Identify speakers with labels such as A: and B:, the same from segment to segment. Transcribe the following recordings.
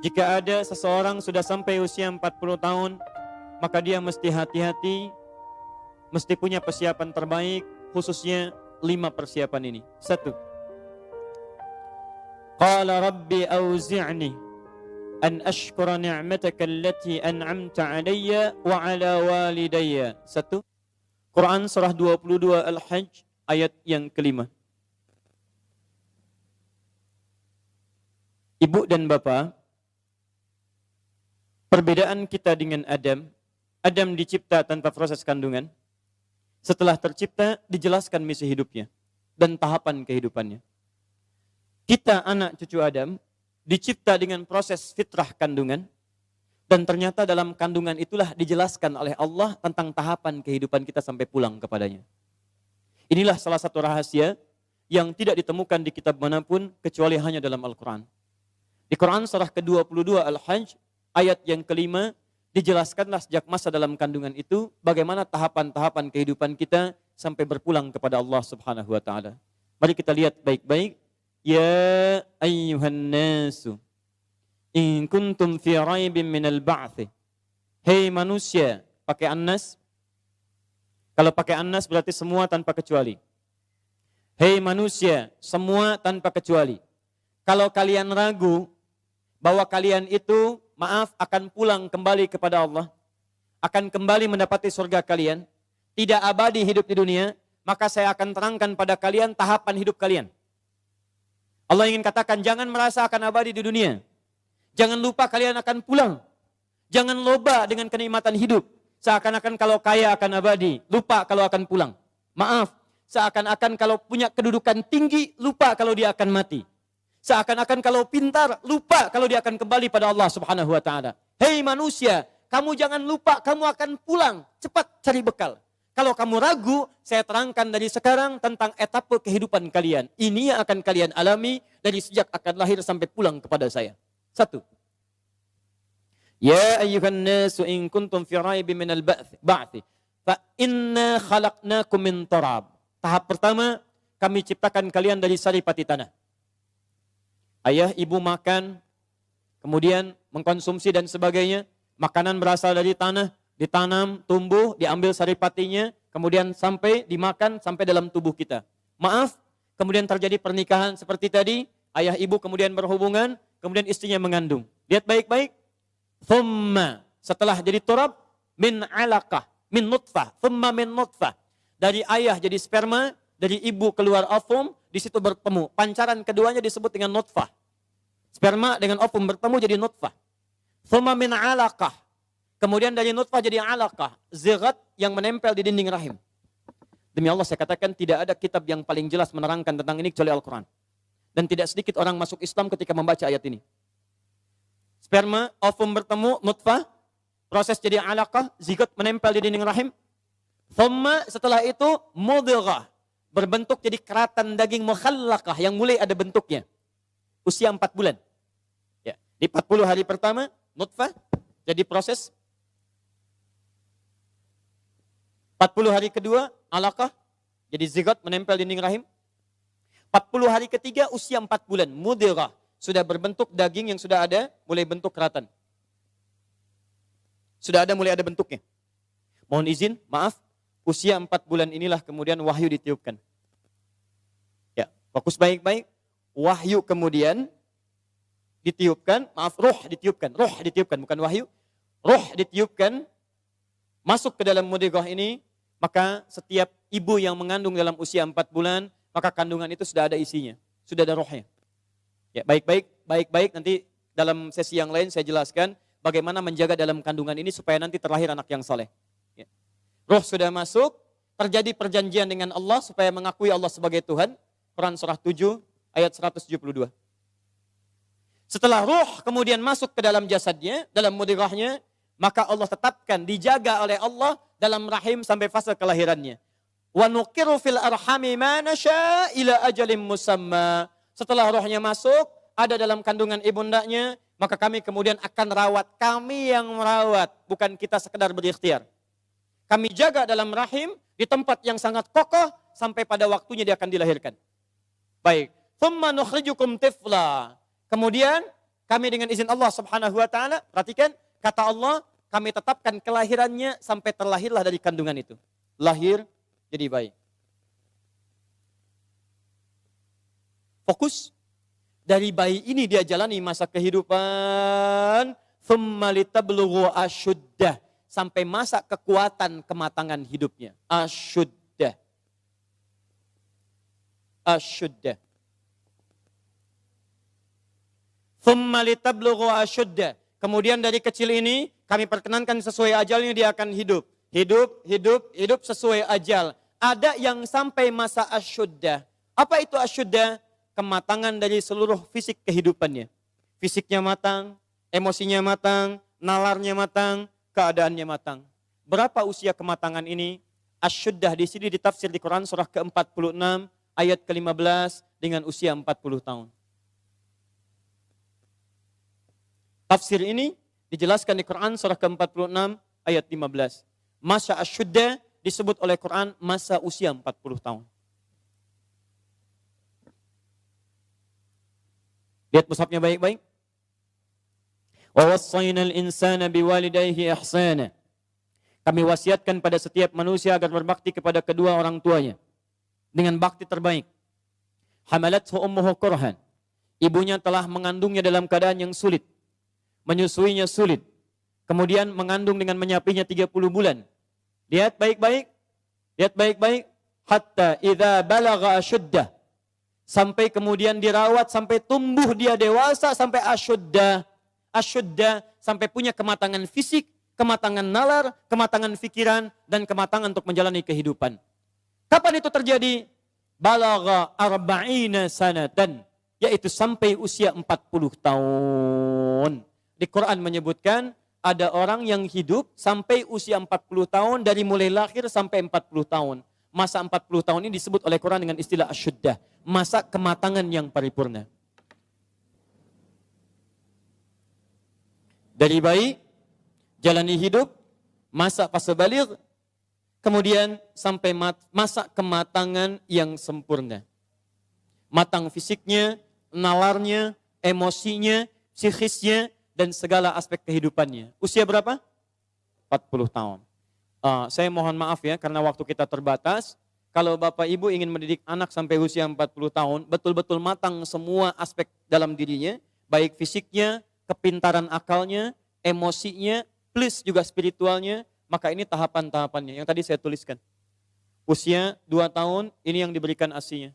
A: Jika ada seseorang sudah sampai usia 40 tahun, maka dia mesti hati-hati, mesti punya persiapan terbaik, khususnya 5 persiapan ini. 1. Qala rabbi auzi'ni an ashkura ni'mataka allati an'amta 'alayya wa 'ala walidayya. 1. Quran surah 22 Al-Hajj ayat yang kelima. Ibu dan bapak, perbedaan kita dengan Adam. Adam dicipta tanpa proses kandungan. Setelah tercipta, dijelaskan misi hidupnya dan tahapan kehidupannya. Kita anak cucu Adam, dicipta dengan proses fitrah kandungan. Dan ternyata dalam kandungan itulah dijelaskan oleh Allah tentang tahapan kehidupan kita sampai pulang kepadanya. Inilah salah satu rahasia yang tidak ditemukan di kitab manapun kecuali hanya dalam Al-Quran. Di Quran surah ke-22 Al-Hajj ayat yang kelima, dijelaskanlah sejak masa dalam kandungan itu bagaimana tahapan-tahapan kehidupan kita sampai berpulang kepada Allah Subhanahu wa taala. Mari kita lihat baik-baik. Ya ayyuhan nasu in kuntum fi raibin minal ba'thi. Hei manusia, pakai annas. Kalau pakai annas berarti semua tanpa kecuali. Hei manusia, semua tanpa kecuali. Kalau kalian ragu bahwa kalian itu, maaf, akan pulang kembali kepada Allah, akan kembali mendapati surga kalian, tidak abadi hidup di dunia, maka saya akan terangkan pada kalian tahapan hidup kalian. Allah ingin katakan, jangan merasa akan abadi di dunia. Jangan lupa kalian akan pulang. Jangan loba dengan kenikmatan hidup. Seakan-akan kalau kaya akan abadi, lupa kalau akan pulang. Maaf, seakan-akan kalau punya kedudukan tinggi, lupa kalau dia akan mati. Seakan-akan kalau pintar, lupa kalau dia akan kembali pada Allah Subhanahu wa taala. Hei manusia, kamu jangan lupa kamu akan pulang. Cepat cari bekal. Kalau kamu ragu, saya terangkan dari sekarang tentang etape kehidupan kalian. Ini yang akan kalian alami dari sejak akan lahir sampai pulang kepada saya. 1. Ya ayyuhan nasu in kuntum fi raibin minal ba'thi fa inna khalaqnakum min turab. Tahap pertama, kami ciptakan kalian dari saripati tanah. Ayah, ibu makan, kemudian mengkonsumsi dan sebagainya. Makanan berasal dari tanah, ditanam, tumbuh, diambil saripatinya, kemudian sampai dimakan, sampai dalam tubuh kita. Maaf, kemudian terjadi pernikahan seperti tadi, ayah ibu kemudian berhubungan, kemudian istrinya mengandung. Lihat baik-baik. Thumma, setelah jadi turab, min alaqah, min nutfah, thumma min nutfah. Dari ayah jadi sperma, dari ibu keluar ovum, di situ bertemu. Pancaran keduanya disebut dengan nutfah. Sperma dengan ovum bertemu jadi nutfah. Thumma min alaqah. Kemudian dari nutfah jadi alaqah. Zigat yang menempel di dinding rahim. Demi Allah saya katakan tidak ada kitab yang paling jelas menerangkan tentang ini kecuali Al-Quran. Dan tidak sedikit orang masuk Islam ketika membaca ayat ini. Sperma, ovum bertemu, nutfah. Proses jadi alaqah. Zigat menempel di dinding rahim. Thumma setelah itu mudghah. Berbentuk jadi keratan daging mukhallaqah yang mulai ada bentuknya. Usia 4 bulan. Ya, di 40 hari pertama, nutfah, jadi proses. 40 hari kedua, alaqah, jadi zigot menempel di dinding rahim. 40 hari ketiga, usia 4 bulan, mudghah, sudah berbentuk daging yang sudah ada, mulai bentuk keratan. Sudah ada, mulai ada bentuknya. Mohon izin, maaf. Usia 4 bulan inilah kemudian wahyu ditiupkan. Ya, fokus baik-baik. Wahyu kemudian ditiupkan, maaf, roh ditiupkan, bukan wahyu. Roh ditiupkan, masuk ke dalam mudghah ini, maka setiap ibu yang mengandung dalam usia 4 bulan, maka kandungan itu sudah ada isinya, sudah ada rohnya. Ya, baik-baik, nanti dalam sesi yang lain saya jelaskan bagaimana menjaga dalam kandungan ini supaya nanti terlahir anak yang saleh. Roh sudah masuk, terjadi perjanjian dengan Allah supaya mengakui Allah sebagai Tuhan. Quran surah 7 ayat 172. Setelah roh kemudian masuk ke dalam jasadnya, dalam mudghahnya, maka Allah tetapkan, dijaga oleh Allah dalam rahim sampai fase kelahirannya. Wa nuqiru fil arhami ma nasya ila ajalin musamma. Setelah rohnya masuk, ada dalam kandungan ibundanya, maka kami kemudian akan rawat. Kami yang merawat, bukan kita sekedar berikhtiar. Kami jaga dalam rahim di tempat yang sangat kokoh sampai pada waktunya dia akan dilahirkan. Baik. Thumma nukhrijukum tifla. Kemudian kami dengan izin Allah Subhanahu wa taala, perhatikan kata Allah, kami tetapkan kelahirannya sampai terlahirlah dari kandungan itu. Lahir jadi bayi. Fokus. Dari bayi ini dia jalani masa kehidupan. Thumma litablughu asyuddah. Sampai masa kekuatan kematangan hidupnya. Asyuddah. Asyuddah. Thumma litablughu asyuddah. Kemudian dari kecil ini kami perkenankan sesuai ajalnya dia akan hidup. Hidup sesuai ajal. Ada yang sampai masa asyuddah. Apa itu asyuddah? Kematangan dari seluruh fisik kehidupannya. Fisiknya matang, emosinya matang, nalarnya matang, keadaannya matang. Berapa usia kematangan ini? Asyuddah di sini ditafsir di Quran surah ke-46 ayat ke-15 dengan usia 40 tahun. Tafsir ini dijelaskan di Quran surah ke-46 ayat 15. Masa asyuddah disebut oleh Quran masa usia 40 tahun. Lihat mushafnya baik-baik. Wa wassaynal insana biwalidayhi ihsana. Kami wasiatkan pada setiap manusia agar berbakti kepada kedua orang tuanya dengan bakti terbaik. Hamalathu ummuhu kurhan. Ibunya telah mengandungnya dalam keadaan yang sulit. Menyusuinya sulit. Kemudian mengandung dengan menyapinya 30 bulan. Lihat baik-baik. Lihat baik-baik. Hatta idza balagha asyuddah. Sampai kemudian dirawat, sampai tumbuh dia dewasa, sampai asyuddah. Asyuddah, sampai punya kematangan fisik, kematangan nalar, kematangan pikiran, dan kematangan untuk menjalani kehidupan. Kapan itu terjadi? Balagha arba'ina sanatan, yaitu sampai usia 40 tahun. Di Quran menyebutkan, ada orang yang hidup sampai usia 40 tahun, dari mulai lahir sampai 40 tahun. Masa 40 tahun ini disebut oleh Quran dengan istilah asyuddah. Masa kematangan yang paripurna. Dari bayi, jalani hidup, masa fase baligh, kemudian sampai masa kematangan yang sempurna. Matang fisiknya, nalarnya, emosinya, psikisnya, dan segala aspek kehidupannya. Usia berapa? 40 tahun. Saya mohon maaf ya, karena waktu kita terbatas. Kalau Bapak Ibu ingin mendidik anak sampai usia 40 tahun, betul-betul matang semua aspek dalam dirinya, baik fisiknya, kepintaran akalnya, emosinya, plus juga spiritualnya, maka ini tahapan-tahapannya yang tadi saya tuliskan. Usia 2 tahun, ini yang diberikan ASI-nya.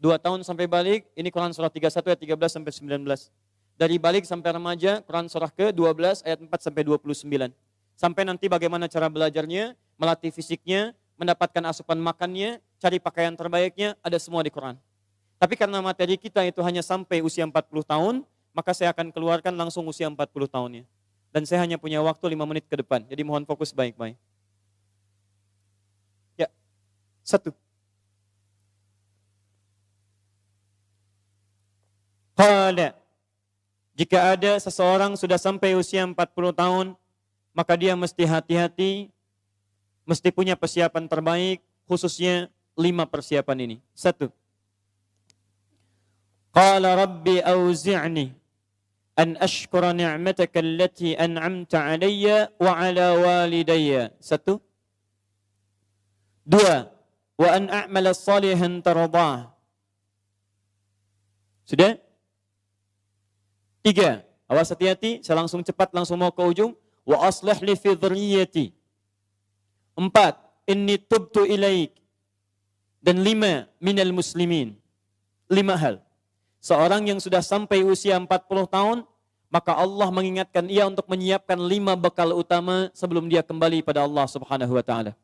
A: 2 tahun sampai balik, ini Quran surah 31 ayat 13 sampai 19. Dari balik sampai remaja, Quran surah ke-12 ayat 4 sampai 29. Sampai nanti bagaimana cara belajarnya, melatih fisiknya, mendapatkan asupan makannya, cari pakaian terbaiknya, ada semua di Quran. Tapi karena materi kita itu hanya sampai usia 40 tahun, maka saya akan keluarkan langsung usia 40 tahunnya. Dan saya hanya punya waktu 5 menit ke depan, jadi mohon fokus baik-baik. Ya, 1. Qala, jika ada seseorang sudah sampai usia 40 tahun, maka dia mesti hati-hati, mesti punya persiapan terbaik, khususnya 5 persiapan ini. 1. Qala rabbi auzi'ni an ashkura ni'mataka allati an'amta alayya wa ala walidayya. 1. 2. Wa an a'mala salihan tardah. Sudah? 3. Awas hati-hati, saya langsung cepat, langsung mau ke ujung. Wa aslih li fi dhurriyyati. 4. Inni tubtu ilaik. Dan 5. Minal muslimin. 5 hal. Seorang yang sudah sampai usia 40 tahun, maka Allah mengingatkan ia untuk menyiapkan 5 bekal utama sebelum dia kembali pada Allah Subhanahu wa taala.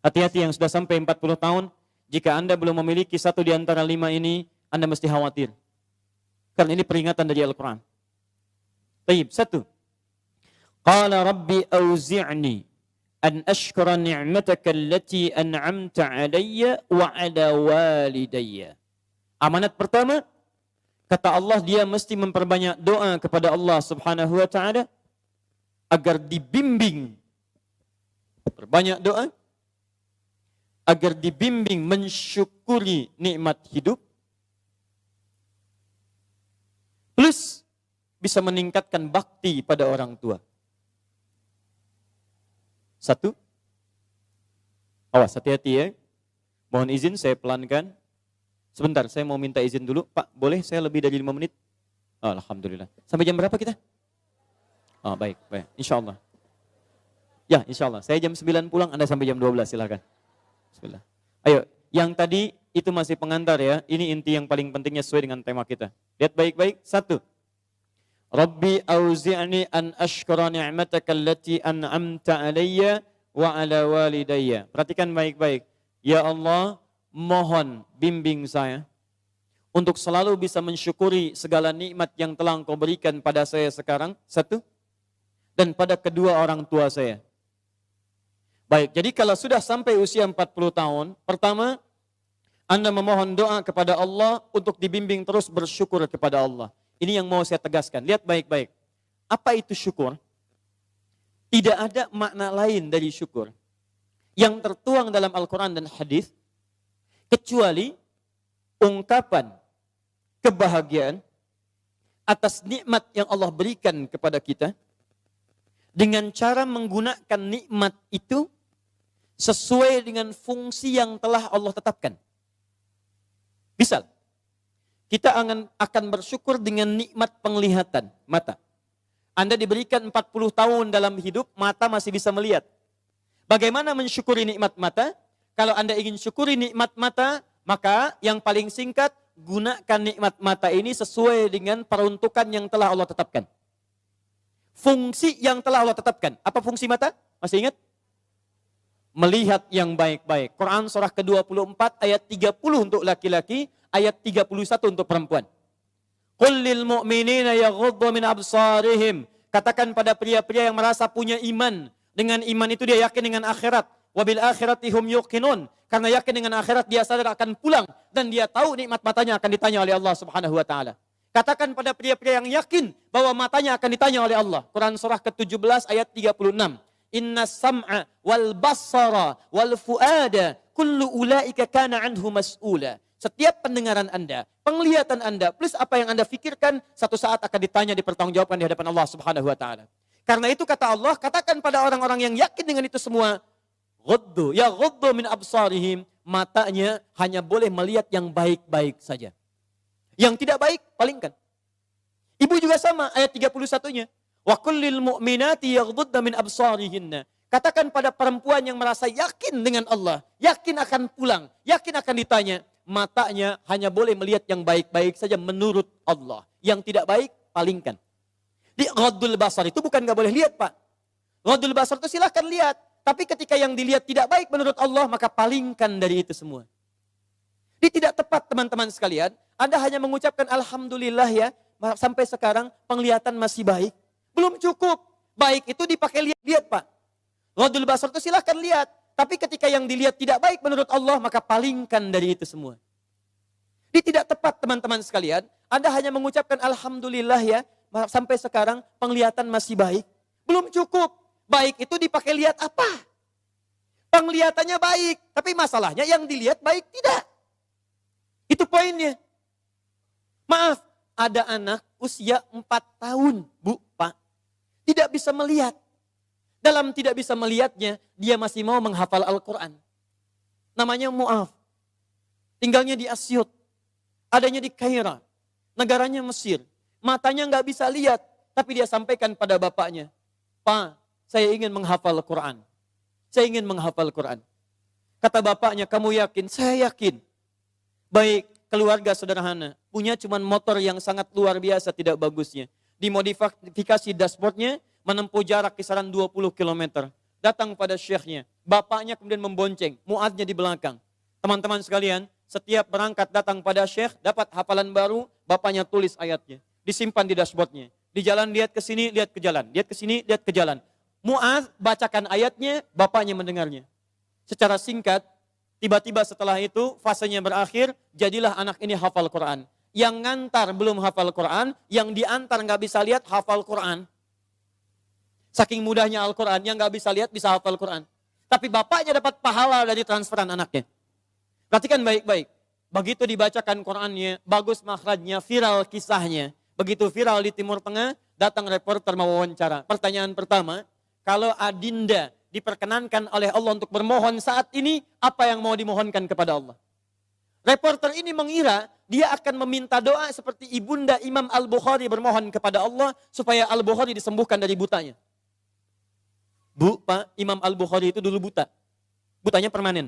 A: Hati-hati yang sudah sampai 40 tahun, jika Anda belum memiliki satu di antara 5 ini, Anda mesti khawatir. Karena ini peringatan dari Al-Quran. Taib, 1. Qala rabbi auzi'ni an ashkura ni'mataka allati an'amta alayya wa ala walidayya. Amanat pertama, kata Allah, dia mesti memperbanyak doa kepada Allah Subhanahu wa taala agar dibimbing. Perbanyak doa agar dibimbing mensyukuri nikmat hidup. Plus bisa meningkatkan bakti pada orang tua? Satu, awas hati-hati ya. Mohon izin saya pelankan. Sebentar, saya mau minta izin dulu. Pak, boleh saya lebih dari 5 menit? Oh, Alhamdulillah. Sampai jam berapa kita? Oh, baik. Insya Allah. Ya, insya Allah. Saya jam 9 pulang, Anda sampai jam 12, silakan. Bismillah. Ayo, yang tadi itu masih pengantar ya. Ini inti yang paling pentingnya sesuai dengan tema kita. Lihat baik-baik. Satu. Rabbi auzi'ni an ashkura ni'mataka allati an'amta alayya wa ala walidayya. Perhatikan baik-baik. Ya Allah, mohon bimbing saya untuk selalu bisa mensyukuri segala nikmat yang telah Engkau berikan pada saya sekarang. Satu. Dan pada kedua orang tua saya. Baik, jadi kalau sudah sampai usia 40 tahun, pertama, Anda memohon doa kepada Allah untuk dibimbing terus bersyukur kepada Allah. Ini yang mau saya tegaskan. Lihat baik-baik. Apa itu syukur? Tidak ada makna lain dari syukur yang tertuang dalam Al-Quran dan hadis kecuali ungkapan kebahagiaan atas nikmat yang Allah berikan kepada kita dengan cara menggunakan nikmat itu sesuai dengan fungsi yang telah Allah tetapkan. Misal, kita akan bersyukur dengan nikmat penglihatan mata. Anda diberikan 40 tahun dalam hidup, mata masih bisa melihat. Bagaimana mensyukuri nikmat mata? Kalau Anda ingin syukuri nikmat mata, maka yang paling singkat, gunakan nikmat mata ini sesuai dengan peruntukan yang telah Allah tetapkan. Fungsi yang telah Allah tetapkan. Apa fungsi mata? Masih ingat? Melihat yang baik-baik. Quran surah ke-24 ayat 30 untuk laki-laki, ayat 31 untuk perempuan. Qul lil mu'minina yaghuddu min absarihim. Katakan pada pria-pria yang merasa punya iman. Dengan iman itu dia yakin dengan akhirat. Wabil akhirati hum yuqinun. Karena yakin dengan akhirat dia sadar akan pulang. Dan dia tahu nikmat matanya akan ditanya oleh Allah subhanahu wa ta'ala. Katakan pada pria-pria yang yakin bahwa matanya akan ditanya oleh Allah. Quran surah ke-17 ayat 36. Inna sam'a wal basara wal fuada kullu ulaika kana anhu mas'ula. Setiap pendengaran Anda, penglihatan Anda, plus apa yang Anda fikirkan, satu saat akan ditanya, dipertanggungjawabkan di hadapan Allah subhanahu wa ta'ala. Karena itu kata Allah, katakan pada orang-orang yang yakin dengan itu semua, ghuddu min absarihim, matanya hanya boleh melihat yang baik-baik saja. Yang tidak baik, palingkan. Ibu juga sama, ayat 31-nya. Wa kullil mu'minati yaghdudna min absarihinna. Katakan pada perempuan yang merasa yakin dengan Allah, yakin akan pulang, yakin akan ditanya, matanya hanya boleh melihat yang baik-baik saja menurut Allah. Yang tidak baik, palingkan. Di ghaddul basar itu bukan gak boleh lihat, Pak. Ghaddul basar itu silahkan lihat. Tapi ketika yang dilihat tidak baik menurut Allah, maka palingkan dari itu semua. Ini tidak tepat, teman-teman sekalian. Anda hanya mengucapkan Alhamdulillah ya, sampai sekarang penglihatan masih baik. Belum cukup. Baik itu dipakai lihat, Pak. Ghaddul basar itu silahkan lihat. Tapi ketika yang dilihat tidak baik menurut Allah, maka palingkan dari itu semua. Ini tidak tepat, teman-teman sekalian. Anda hanya mengucapkan Alhamdulillah ya, sampai sekarang penglihatan masih baik. Belum cukup. Baik itu dipakai lihat apa? Penglihatannya baik. Tapi masalahnya yang dilihat baik tidak. Itu poinnya. Maaf, ada anak usia 4 tahun, Bu, Pak. Tidak bisa melihat. Dalam tidak bisa melihatnya, dia masih mau menghafal Al-Quran. Namanya Mu'af. Tinggalnya di Asyut. Adanya di Kaira. Negaranya Mesir. Matanya nggak bisa lihat. Tapi dia sampaikan pada bapaknya. Pak, saya ingin menghafal Al-Quran. Saya ingin menghafal Al-Quran. Kata bapaknya, kamu yakin? Saya yakin. Baik, keluarga sederhana. Punya cuman motor yang sangat luar biasa tidak bagusnya. Dimodifikasi dashboardnya, menempuh jarak kisaran 20 km. Datang pada syekhnya. Bapaknya kemudian membonceng. Mu'adnya di belakang. Teman-teman sekalian, setiap berangkat datang pada syekh, dapat hafalan baru, bapaknya tulis ayatnya. Disimpan di dashboardnya. Di jalan lihat ke sini, lihat ke jalan. Lihat ke sini, lihat ke jalan. Mu'ad bacakan ayatnya, bapaknya mendengarnya. Secara singkat, tiba-tiba setelah itu, fasenya berakhir, jadilah anak ini hafal Quran. Yang ngantar belum hafal Quran, yang diantar nggak bisa lihat, hafal Quran. Saking mudahnya Al-Quran, yang gak bisa lihat bisa hafal Quran. Tapi bapaknya dapat pahala dari transferan anaknya. Perhatikan baik-baik. Begitu dibacakan Qurannya, bagus makhrajnya, viral kisahnya. Begitu viral di Timur Tengah, datang reporter mewawancara. Pertanyaan pertama, kalau adinda diperkenankan oleh Allah untuk bermohon saat ini, apa yang mau dimohonkan kepada Allah? Reporter ini mengira dia akan meminta doa seperti ibunda Imam Al-Bukhari bermohon kepada Allah supaya Al-Bukhari disembuhkan dari butanya. Bu, Pak, Imam Al-Bukhari itu dulu buta. Butanya permanen.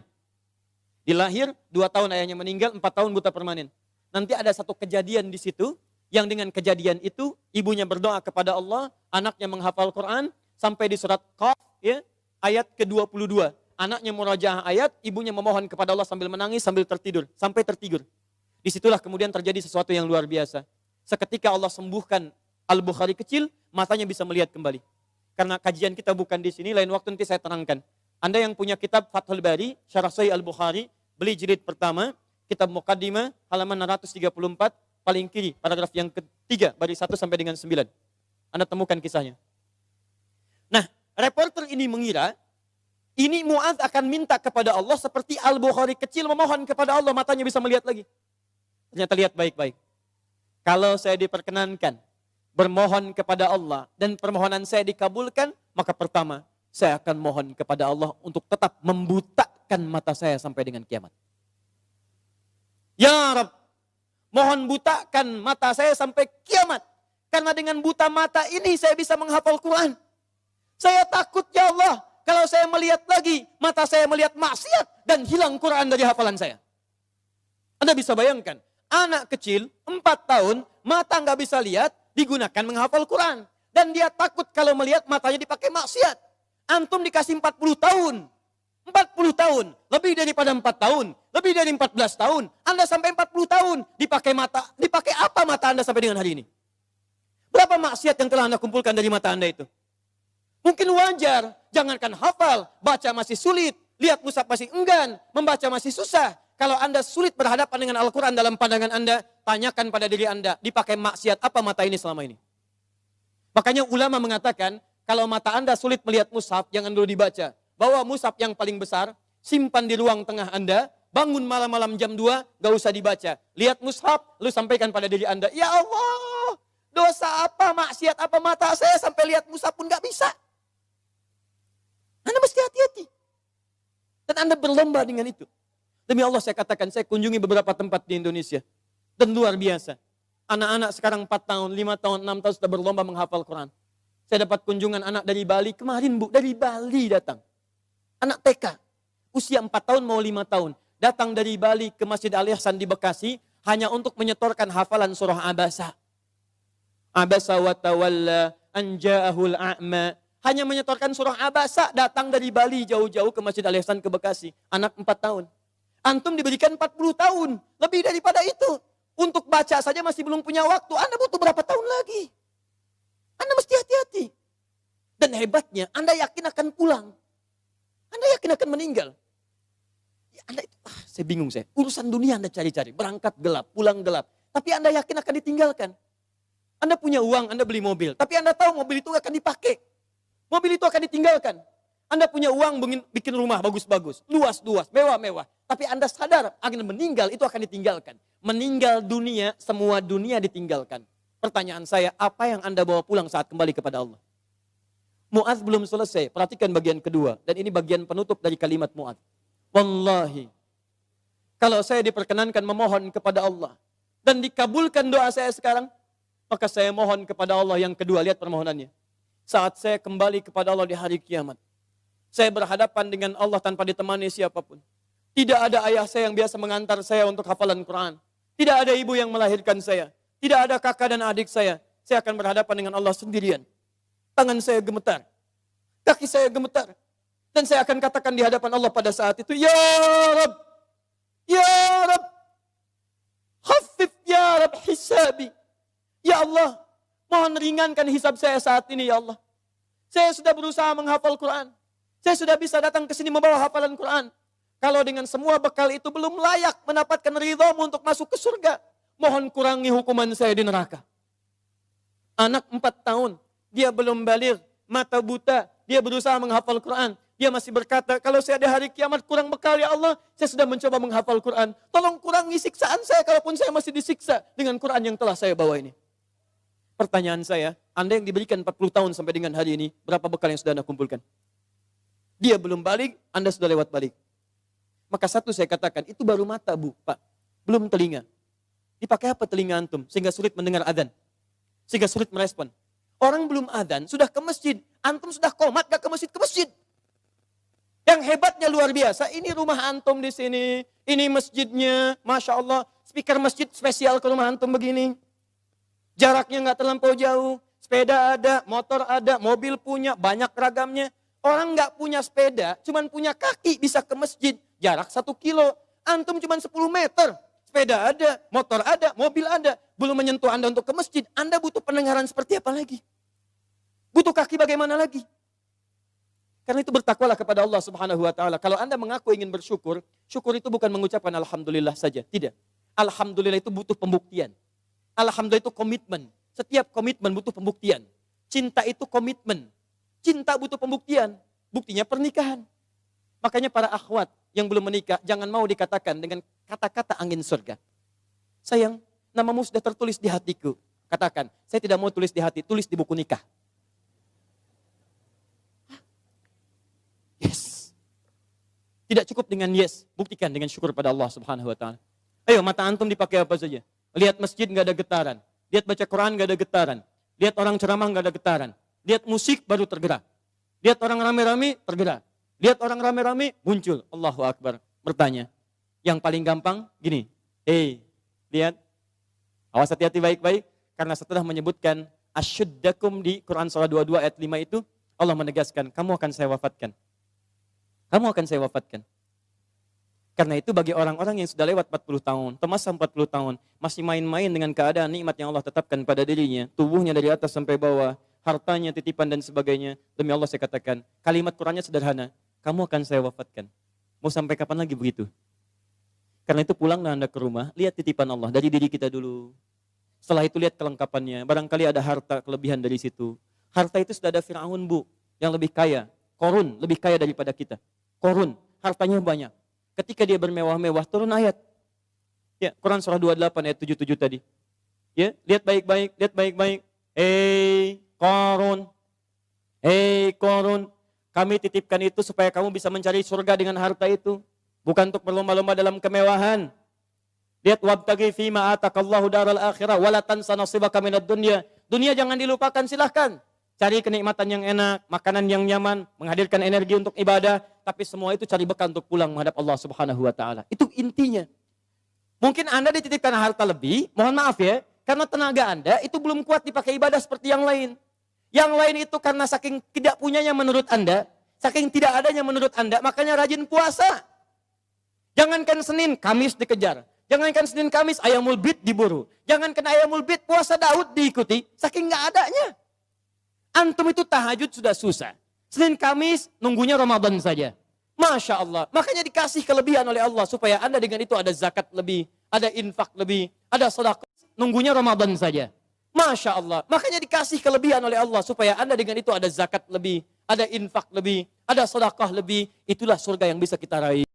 A: Dilahir, 2 tahun ayahnya meninggal, 4 tahun buta permanen. Nanti ada satu kejadian di situ, yang dengan kejadian itu, ibunya berdoa kepada Allah, anaknya menghafal Quran, sampai di surat Qaf, ya, ayat ke-22. Anaknya murajaah ayat, ibunya memohon kepada Allah sambil menangis, sambil tertidur. Sampai tertidur. Disitulah kemudian terjadi sesuatu yang luar biasa. Seketika Allah sembuhkan Al-Bukhari kecil, matanya bisa melihat kembali. Karena kajian kita bukan di sini, lain waktu nanti saya terangkan. Anda yang punya kitab Fathul Bari, Syarah Sahih Al-Bukhari, beli jilid pertama, kitab Muqaddimah, halaman 634, paling kiri, paragraf yang ketiga, baris 1 sampai dengan 9. Anda temukan kisahnya. Nah, reporter ini mengira, ini Mu'adz akan minta kepada Allah seperti Al-Bukhari kecil memohon kepada Allah, matanya bisa melihat lagi. Ternyata lihat baik-baik. Kalau saya diperkenankan bermohon kepada Allah dan permohonan saya dikabulkan, maka pertama, saya akan mohon kepada Allah untuk tetap membutakan mata saya sampai dengan kiamat. Ya Rabb, mohon butakan mata saya sampai kiamat. Karena dengan buta mata ini saya bisa menghafal Quran. Saya takut ya Allah, kalau saya melihat lagi, mata saya melihat maksiat dan hilang Quran dari hafalan saya. Anda bisa bayangkan, anak kecil 4 tahun, mata nggak bisa lihat, digunakan menghafal Quran. Dan dia takut kalau melihat matanya dipakai maksiat. Antum dikasih 40 tahun. 40 tahun, lebih daripada 4 tahun, lebih dari 14 tahun. Anda sampai 40 tahun, dipakai apa mata Anda sampai dengan hari ini? Berapa maksiat yang telah Anda kumpulkan dari mata Anda itu? Mungkin wajar, jangankan hafal, baca masih sulit, lihat mushaf masih enggan, membaca masih susah. Kalau Anda sulit berhadapan dengan Al-Quran dalam pandangan Anda, tanyakan pada diri Anda, dipakai maksiat apa mata ini selama ini? Makanya ulama mengatakan, kalau mata Anda sulit melihat mushaf, jangan dulu dibaca. Bawa mushaf yang paling besar, simpan di ruang tengah Anda, bangun malam-malam jam 2, gak usah dibaca. Lihat mushaf, lalu sampaikan pada diri Anda, ya Allah, dosa apa, maksiat apa mata saya sampai lihat mushaf pun gak bisa. Anda mesti hati-hati. Dan Anda berlomba dengan itu. Demi Allah saya katakan, saya kunjungi beberapa tempat di Indonesia. Dan luar biasa. Anak-anak sekarang 4 tahun, 5 tahun, 6 tahun sudah berlomba menghafal Quran. Saya dapat kunjungan anak dari Bali, kemarin Bu, dari Bali datang. Anak TK, usia 4 tahun mau 5 tahun. Datang dari Bali ke Masjid Al-Ihsan di Bekasi, hanya untuk menyetorkan hafalan surah Abasa. Abasa wa tawalla an ja'ahul a'ma. Hanya menyetorkan surah Abasa, datang dari Bali jauh-jauh ke Masjid Al-Ihsan ke Bekasi. Anak 4 tahun. Antum diberikan 40 tahun, lebih daripada itu. Untuk baca saja masih belum punya waktu. Anda butuh berapa tahun lagi? Anda mesti hati-hati. Dan hebatnya, Anda yakin akan pulang. Anda yakin akan meninggal. Ya, Anda itu, saya bingung saya. Urusan dunia Anda cari-cari. Berangkat gelap, pulang gelap. Tapi Anda yakin akan ditinggalkan. Anda punya uang, Anda beli mobil. Tapi Anda tahu mobil itu akan dipakai. Mobil itu akan ditinggalkan. Anda punya uang bikin rumah bagus-bagus, luas-luas, mewah-mewah. Tapi Anda sadar akan meninggal itu akan ditinggalkan. Meninggal dunia, semua dunia ditinggalkan. Pertanyaan saya, apa yang Anda bawa pulang saat kembali kepada Allah? Mu'adz belum selesai, perhatikan bagian kedua. Dan ini bagian penutup dari kalimat Mu'adz. Wallahi, kalau saya diperkenankan memohon kepada Allah, dan dikabulkan doa saya sekarang, maka saya mohon kepada Allah yang kedua, lihat permohonannya. Saat saya kembali kepada Allah di hari kiamat, saya berhadapan dengan Allah tanpa ditemani siapapun. Tidak ada ayah saya yang biasa mengantar saya untuk hafalan Quran. Tidak ada ibu yang melahirkan saya. Tidak ada kakak dan adik saya. Saya akan berhadapan dengan Allah sendirian. Tangan saya gemetar. Kaki saya gemetar. Dan saya akan katakan di hadapan Allah pada saat itu, Ya Rabb, Ya Rabb, khaffif Ya Rabb hisabi. Ya Allah, mohon ringankan hisab saya saat ini ya Allah. Saya sudah berusaha menghafal Quran. Saya sudah bisa datang ke sini membawa hafalan Quran. Kalau dengan semua bekal itu belum layak mendapatkan ridhamu untuk masuk ke surga, mohon kurangi hukuman saya di neraka. Anak 4 tahun, dia belum baligh, mata buta, dia berusaha menghafal Quran. Dia masih berkata, kalau saya ada hari kiamat kurang bekal ya Allah, saya sudah mencoba menghafal Quran. Tolong kurangi siksaan saya kalaupun saya masih disiksa dengan Quran yang telah saya bawa ini. Pertanyaan saya, Anda yang diberikan 40 tahun sampai dengan hari ini, berapa bekal yang sudah Anda kumpulkan? Dia belum balik, Anda sudah lewat balik. Maka satu saya katakan, itu baru mata Bu, Pak. Belum telinga. Dipakai apa telinga antum? Sehingga sulit mendengar adzan. Sehingga sulit merespon. Orang belum adzan, sudah ke masjid. Antum sudah komat, gak ke masjid, ke masjid. Yang hebatnya luar biasa, ini rumah antum di sini. Ini masjidnya, Masya Allah. Speaker masjid spesial ke rumah antum begini. Jaraknya gak terlampau jauh. Sepeda ada, motor ada, mobil punya, banyak ragamnya. Orang gak punya sepeda, cuman punya kaki bisa ke masjid. Jarak 1 kilo. Antum cuman 10 meter. Sepeda ada, motor ada, mobil ada. Belum menyentuh Anda untuk ke masjid. Anda butuh pendengaran seperti apa lagi? Butuh kaki bagaimana lagi? Karena itu bertakwalah kepada Allah Subhanahu wa taala. Kalau Anda mengaku ingin bersyukur, syukur itu bukan mengucapkan alhamdulillah saja, tidak. Alhamdulillah itu butuh pembuktian. Alhamdulillah itu komitmen. Setiap komitmen butuh pembuktian. Cinta itu komitmen. Cinta butuh pembuktian. Buktinya pernikahan. Makanya para akhwat yang belum menikah, jangan mau dikatakan dengan kata-kata angin surga. Sayang, namamu sudah tertulis di hatiku. Katakan, saya tidak mau tulis di hati, tulis di buku nikah. Yes. Tidak cukup dengan yes, buktikan dengan syukur pada Allah Subhanahu wa taala. Ayo, mata antum dipakai apa saja? Lihat masjid enggak ada getaran. Lihat baca Quran enggak ada getaran. Lihat orang ceramah enggak ada getaran. Lihat musik baru tergerak. Lihat orang rame-rame tergerak. Lihat orang rame-rame muncul. Allahu Akbar. Bertanya. Yang paling gampang gini. Lihat. Awas hati-hati baik-baik. Karena setelah menyebutkan asyuddakum di Quran surah 22 ayat 5 itu, Allah menegaskan, kamu akan saya wafatkan. Kamu akan saya wafatkan. Karena itu bagi orang-orang yang sudah lewat 40 tahun, termasuk 40 tahun, masih main-main dengan keadaan nikmat yang Allah tetapkan pada dirinya, tubuhnya dari atas sampai bawah, hartanya, titipan dan sebagainya. Demi Allah saya katakan, kalimat Qurannya sederhana, kamu akan saya wafatkan. Mau sampai kapan lagi begitu? Karena itu pulanglah Anda ke rumah, lihat titipan Allah dari diri kita dulu. Setelah itu lihat kelengkapannya, barangkali ada harta kelebihan dari situ. Harta itu sudah ada Fir'aun Bu, yang lebih kaya. Korun lebih kaya daripada kita. Korun, hartanya banyak. Ketika dia bermewah-mewah, turun ayat. Ya, Quran surah 28 ayat 77 tadi. Ya, lihat baik-baik, lihat baik-baik. Korun. Korun. Kami titipkan itu supaya kamu bisa mencari surga dengan harta itu. Bukan untuk berlomba-lomba dalam kemewahan. Lihat wabtaghi fima atakallahu daral akhirah wala tansa nasibaka minad dunya. Dunia jangan dilupakan, silahkan. Cari kenikmatan yang enak, makanan yang nyaman, menghadirkan energi untuk ibadah, tapi semua itu cari bekal untuk pulang menghadap Allah Subhanahu wa taala. Itu intinya. Mungkin Anda dititipkan harta lebih, mohon maaf ya, karena tenaga Anda itu belum kuat dipakai ibadah seperti yang lain. Yang lain itu karena saking tidak punyanya menurut Anda, saking tidak adanya menurut Anda, makanya rajin puasa. Jangankan Senin, Kamis dikejar. Jangankan Senin, Kamis, ayamul bid diburu. Jangankan ayamul bid, puasa Daud diikuti, saking nggak adanya. Antum itu tahajud sudah susah. Senin Kamis nunggunya Ramadan saja. Masya Allah. Makanya dikasih kelebihan oleh Allah. Supaya Anda dengan itu ada zakat lebih. Ada infak lebih. Ada sedekah. Nunggunya Ramadan saja. Masya Allah. Makanya dikasih kelebihan oleh Allah. Supaya Anda dengan itu ada zakat lebih. Ada infak lebih. Ada sedekah lebih. Itulah surga yang bisa kita raih.